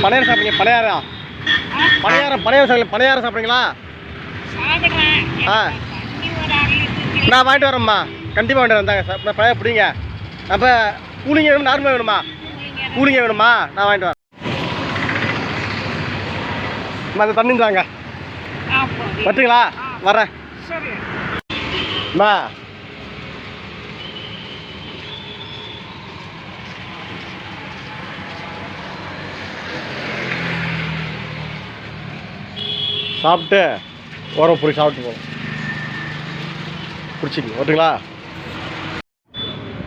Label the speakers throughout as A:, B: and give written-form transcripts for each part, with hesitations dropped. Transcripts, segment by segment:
A: பணியாரம் சாப்பிடுங்க. பணியாரம் பணியாரம் சாப்பிட்றீங்களா? ஆ நான் வாங்கிட்டு வரேம்மா. கண்டிப்பாக வாங்கிட்டு வந்தாங்க சார். பணியாரம் பிடிங்க. அப்போ கூலிங்க வேணும், நார்மலாக வேணுமா? கூலிங்க வேணுமா? நான் வாங்கிட்டு வரேன். அந்த தண்ணி தாங்க பட்டுங்களா? வரேன். சாப்பிட்டு ஓரம் பொறி சாப்பிட்டு போவோம். பிடிச்சிங்க ஓட்டுங்களா?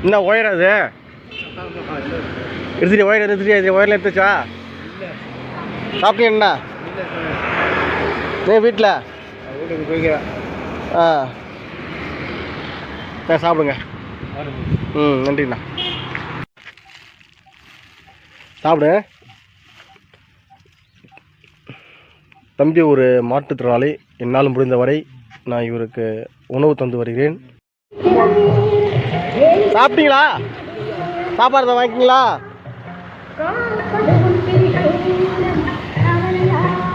A: என்ன ஒயர் அது எடுத்துட்டு ஒயர் எடுத்துட்டு ஒயரில் எடுத்துச்சா? சாப்பிட்டீங்க என்ன நீ வீட்டில்? ஆ சாப்பிடுங்க. நன்றிண்ணா. சாப்பிடு. தம்பி ஒரு மாற்றுத்திறனாளி. என்னால் முடிந்தவரை நான் இவருக்கு உணவு தந்து வருகிறேன். சாப்பிட்டீங்களா? சாப்பாடு வாங்கிக்கிங்களா?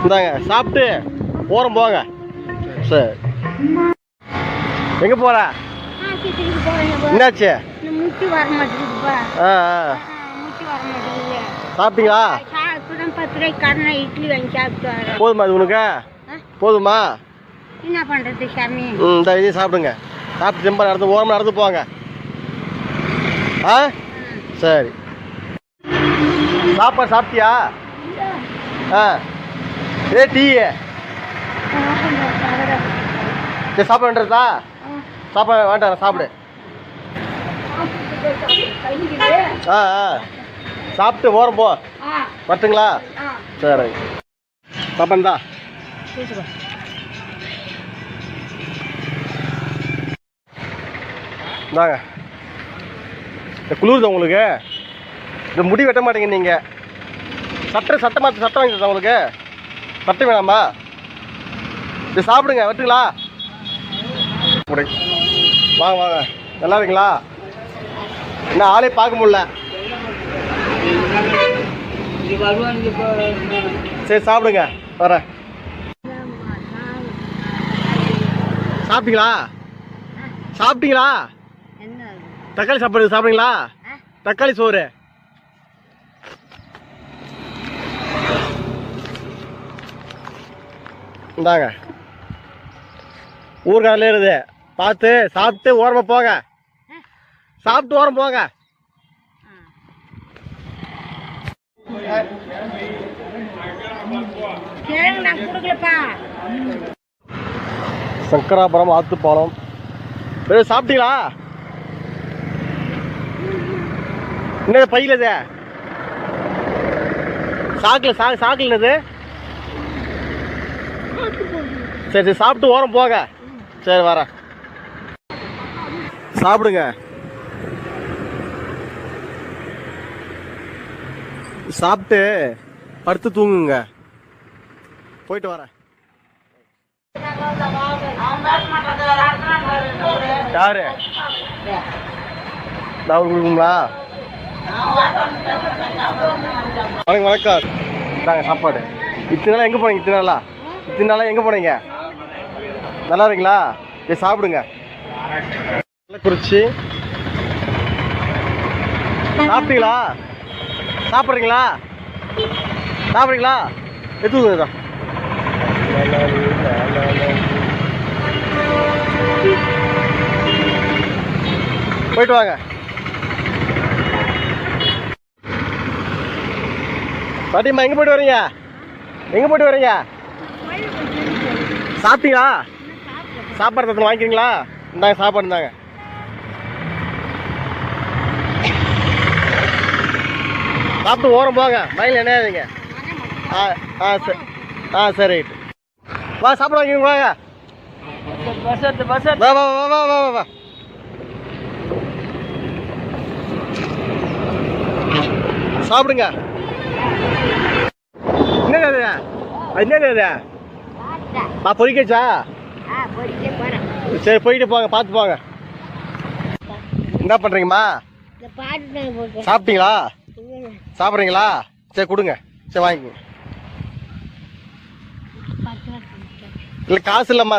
A: இந்தாங்க சாப்பிட்டு ஓரம் போங்க. சரி, எங்கே போகிற? என்னாச்சு? சாப்பிட்டீங்களா? போதுமா இது உனக்கு? போதுமா?
B: என்ன பண்றது சாமி?
A: இந்த இதை சாப்பிடுங்க. சாப்பிட்டு ரொம்ப நடந்து ஓரமாக நடந்து போங்க. ஆ சரி. சாப்பாடு சாப்பிட்டியா? ஆ டீ சரி சாப்பாடு வேண்டதா? சாப்பாடு வேண்டாம், சாப்பிடு. ஆ ஆ சாப்பிட்டு ஓரம் போ. வரட்டுங்களா? சரி சாப்பாடு தான். இந்தாங்க. இந்த குளிர்தான் உங்களுக்கு. இந்த முடி வெட்ட மாட்டேங்க நீங்கள். சட்டை வாங்கி தரேன் உங்களுக்கு. சட்டை வேணாமா? இது சாப்பிடுங்க. வெட்டுங்களா? வாங்க வாங்க. நல்லா இருக்கீங்களா? என்ன ஆளே பார்க்க முடியல. சரி சாப்பிடுங்க. வரேன். சாப்பிட்டீங்களா? சாப்பிட்டீங்களா? தக்காளி சாப்பாடு சாப்பிடுங்களா? தக்காளி சோறு. இந்தாங்க ஊர்காரில் இருக்குது. பார்த்து சாப்பிட்டு ஓரமாக போங்க. சாப்பிட்டு ஓரம் போங்க. சங்கராபுரம் ஆத்துப்பாலம். சாப்பிட்டீங்களா? என்ன பையில இது? சாக்கில் என்னது? சரி சரி சாப்பிட்டு ஓரம் போங்க. சரி வரேன். சாப்பிடுங்க. சாப்பிட்டு படுத்து தூங்குங்க. போயிட்டு வரேன். யாரு நான் கொடுக்குங்களா? வணக்கம் வணக்கம். தாங்க சாப்பாடு. இத்தனை நாளாக எங்கே போனீங்க? இத்தனை நாளாக எங்கே போனீங்க? நல்லா இருக்கீங்களா? சரி சாப்பிடுங்க. குறிச்சி சாப்பிட்டீங்களா? சாப்பிட்றீங்களா? எடுத்துக்கோங்க. போயிட்டு வாங்க. பாட்டிம்மா எங்கே போயிட்டு வரீங்க? சாப்பிட்டீங்களா? சாப்பாடு தத்து வாங்கிக்கிறீங்களா? இந்தாங்க சாப்பாடு. இருந்தாங்க சாப்பிட்டு ஓரம் போங்க. மயில் என்னங்க? சரி வா சாப்பிட வாங்கிங்க. வாங்க வா. சாப்பிடுங்க. என்னது பொறிக்கச்சா? சரி போயிட்டு போங்க. பார்த்து போங்க. என்ன பண்றீங்கம்மா? சாப்பிட்டீங்களா? சாப்பிட்றீங்களா? சரி கொடுங்க. சரி வாங்கிக்கோங்க.
B: 10 ரூபா கொடுத்தேன்.
A: இல்லை காசு இல்லைம்மா.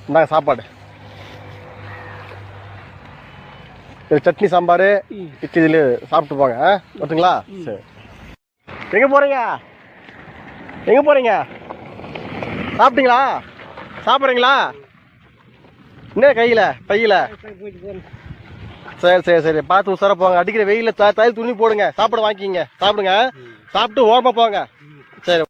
A: இந்தாங்க சாப்பாடு. இது சட்னி சாம்பார் இட்லி இதில் சாப்பிட்டு போங்க. ஓட்டுங்களா? சரி. எங்கே போகிறீங்க? எங்கே போகிறீங்க? சாப்பிட்டீங்களா? சாப்பிட்றீங்களா? என்ன கையில் பையில்? சரி சரி சரி, பார்த்து உசார போங்க. அடிக்கிற வெயிலில் தையல் துணி போடுங்க. சாப்பாடு வாங்கிக்கிங்க. சாப்பிடுங்க. சாப்பிட்டு ஓரமாக போங்க. சரி.